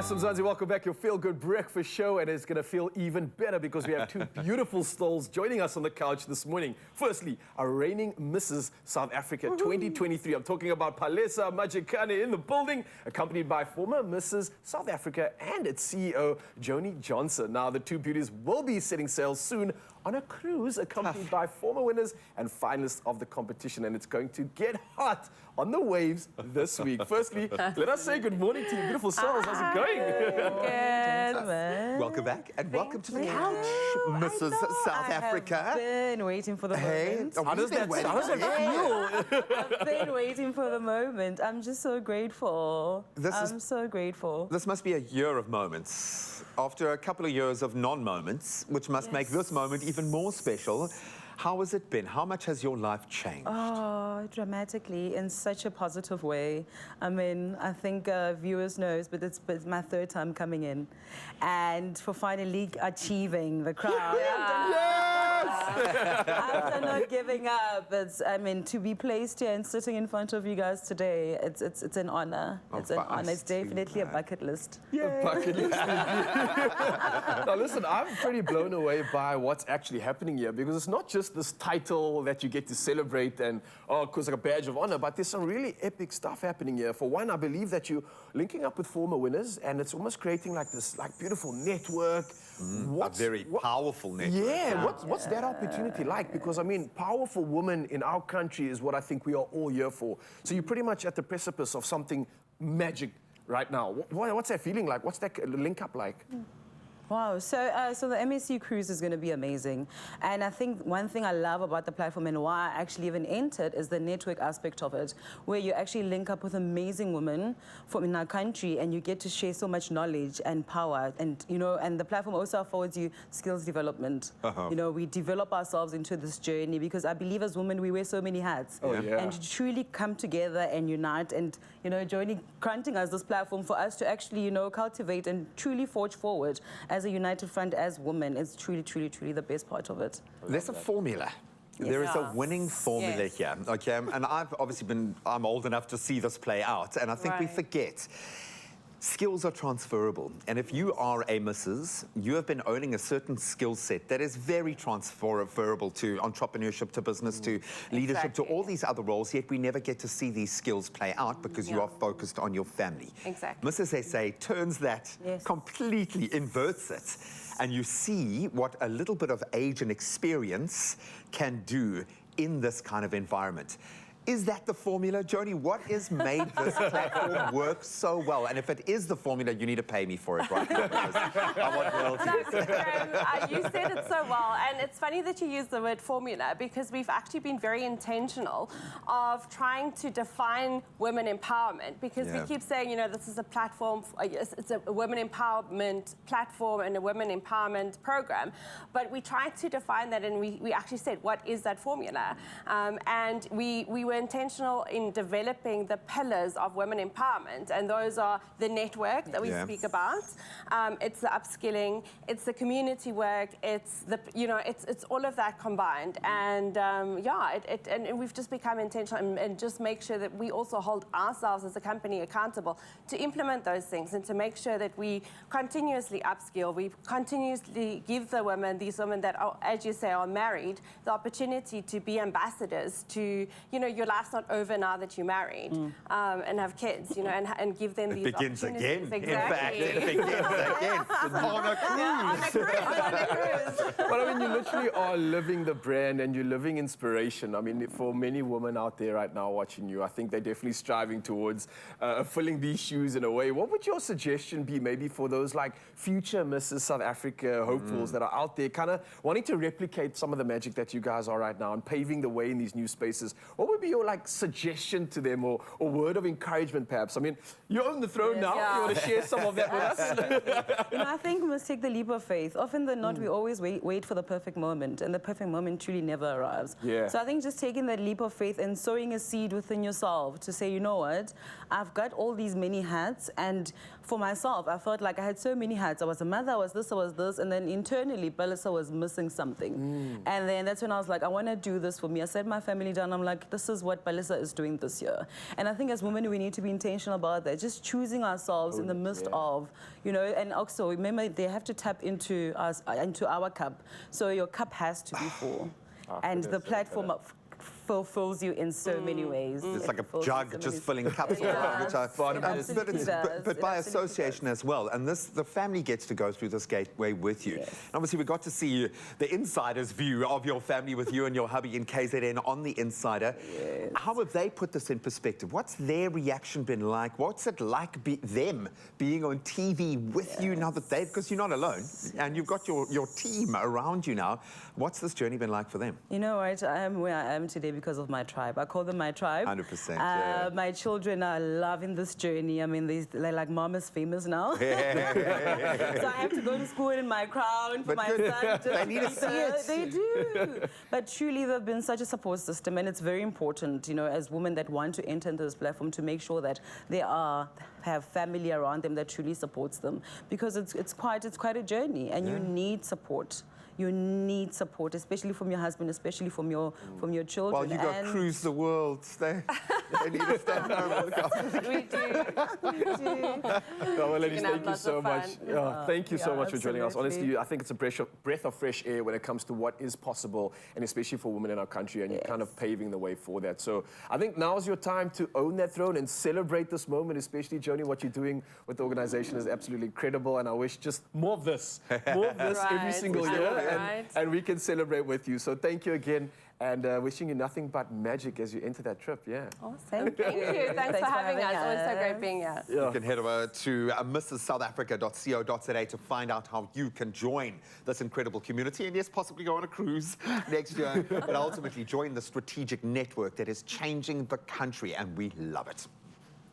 Yes, Mzansi, welcome back. Your Feel Good Breakfast Show, and it's going to feel even better because we have two beautiful stalls joining us on the couch this morning. Firstly, our reigning Mrs. South Africa 2023. I'm talking about Palesa Matjekane in the building, accompanied by former Mrs. South Africa and its CEO, Joani Johnson. Now, the two beauties will be setting sail soon on a cruise, accompanied by former winners and finalists of the competition, and it's going to get hot on the waves this week. Firstly, let us say good morning to you beautiful souls. How's it going? Good, man. Welcome back and welcome to the couch, Mrs. South Africa. I've been waiting for the moment. How does that feel? I've been waiting for the moment. I'm just so grateful. I'm so grateful. This must be a year of moments. After a couple of years of non-moments, which must make this moment even more special. How has it been? How much has your life changed? Oh, dramatically, in such a positive way. I mean, I think viewers knows, but it's my third time coming in. And for finally achieving the crown. After not giving up, I mean, to be placed here and sitting in front of you guys today, it's an honor. It's an honor. It's definitely a bucket list. A bucket list. Now listen, I'm pretty blown away by what's actually happening here, because it's not just this title that you get to celebrate and, because like a badge of honor, but there's some really epic stuff happening here. For one, I believe that you're linking up with former winners, and it's almost creating like this beautiful network. A very powerful network. Yeah, what's that opportunity like? Because I mean, powerful women in our country is what I think we are all here for. So you're pretty much at the precipice of something magic right now. What's that feeling like? What's that link up like? Wow, so the MSC cruise is going to be amazing. And I think one thing I love about the platform and why I actually even entered is the network aspect of it, where you actually link up with amazing women from in our country and you get to share so much knowledge and power. And, you know, and the platform also affords you skills development. You know, we develop ourselves into this journey because I believe as women, we wear so many hats. And to truly come together and unite and, you know, Joani granting us this platform for us to actually, you know, cultivate and truly forge forward as a united front as women is truly, truly, truly the best part of it. There's a formula. There is a winning formula here, okay? And I've obviously I'm old enough to see this play out, and I think we forget. Skills are transferable, and if you are a Mrs., you have been owning a certain skill set that is very transferable to entrepreneurship, to business, to leadership, to all these other roles, yet we never get to see these skills play out because you are focused on your family. Mrs. SA turns that completely, inverts it, and you see what a little bit of age and experience can do in this kind of environment. Is that the formula, Joani? What has made this platform work so well? And if it is the formula, you need to pay me for it right now. I want royalties. You said it so well, and it's funny that you use the word formula because we've actually been very intentional of trying to define women empowerment because we keep saying, you know, this is a platform, it's a women empowerment platform and a women empowerment program, but we tried to define that and we actually said, what is that formula? And we were intentional in developing the pillars of women empowerment, and those are the network that we speak about. It's the upskilling, it's the community work, it's the it's all of that combined, and and we've just become intentional and just make sure that we also hold ourselves as a company accountable to implement those things and to make sure that we continuously upskill, we continuously give the women, these women that are, as you say, are married, the opportunity to be ambassadors to, you know, your life's not over now that you're married and have kids, you know, and give them these opportunities. It begins again. Exactly. In fact, it begins again. On a cruise. But I mean, you literally are living the brand and you're living inspiration. I mean, for many women out there right now watching you, I think they're definitely striving towards filling these shoes in a way. What would your suggestion be maybe for those like future Mrs. South Africa hopefuls that are out there kind of wanting to replicate some of the magic that you guys are right now and paving the way in these new spaces? What would be your like suggestion to them or word of encouragement perhaps? I mean, you're on the throne now. You want to share some of that with us? You know, I think we must take the leap of faith. Often than not, we always wait for the perfect moment, and the perfect moment truly never arrives. So I think just taking that leap of faith and sowing a seed within yourself to say, you know what, I've got all these many hats, and for myself, I felt like I had so many hats. I was a mother, I was this, and then internally, Palesa was missing something. And then that's when I was like, I want to do this for me. I sat my family down, I'm like, this is is what Palesa is doing this year. And I think as women, we need to be intentional about that, just choosing ourselves in the midst of, you know, and also remember they have to tap into us, into our cup. So your cup has to be full. And the platform fulfills you in so many ways. It's like a jug just filling cups, which I but by association as well. And the family gets to go through this gateway with you. And obviously, we got to see the insider's view of your family with you and your hubby in KZN on The Insider. How have they put this in perspective? What's their reaction been like? What's it like them being on TV with you now that because you're not alone and you've got your team around you now. What's this journey been like for them? You know what? I am where I am today because of my tribe. I call them my tribe. 100%. My children are loving this journey. I mean, they're like, Mom is famous now. So I have to go to school in my crown for my son. They need to see it. They do. But truly, they've been such a support system, and it's very important, you know, as women that want to enter into this platform, to make sure that they have family around them that truly supports them, because it's quite a journey, and you need support. You need support, especially from your husband, especially from your children. Well, you got cruise the world. They need to stand home. We do. Well, ladies, thank you so much. Thank you so much for joining us. absolutely. Honestly, I think it's a breath of fresh air when it comes to what is possible, and especially for women in our country, and you're kind of paving the way for that. So I think now's your time to own that throne and celebrate this moment, especially, Joani, what you're doing with the organization is absolutely incredible, and I wish just more of this every single year. And we can celebrate with you. So thank you again, and wishing you nothing but magic as you enter that trip. Awesome. Thank you. Thanks for having us. Always so great being here. You can head over to mrssouthafrica.co.za to find out how you can join this incredible community, and yes, possibly go on a cruise next year, but ultimately join the strategic network that is changing the country, and we love it.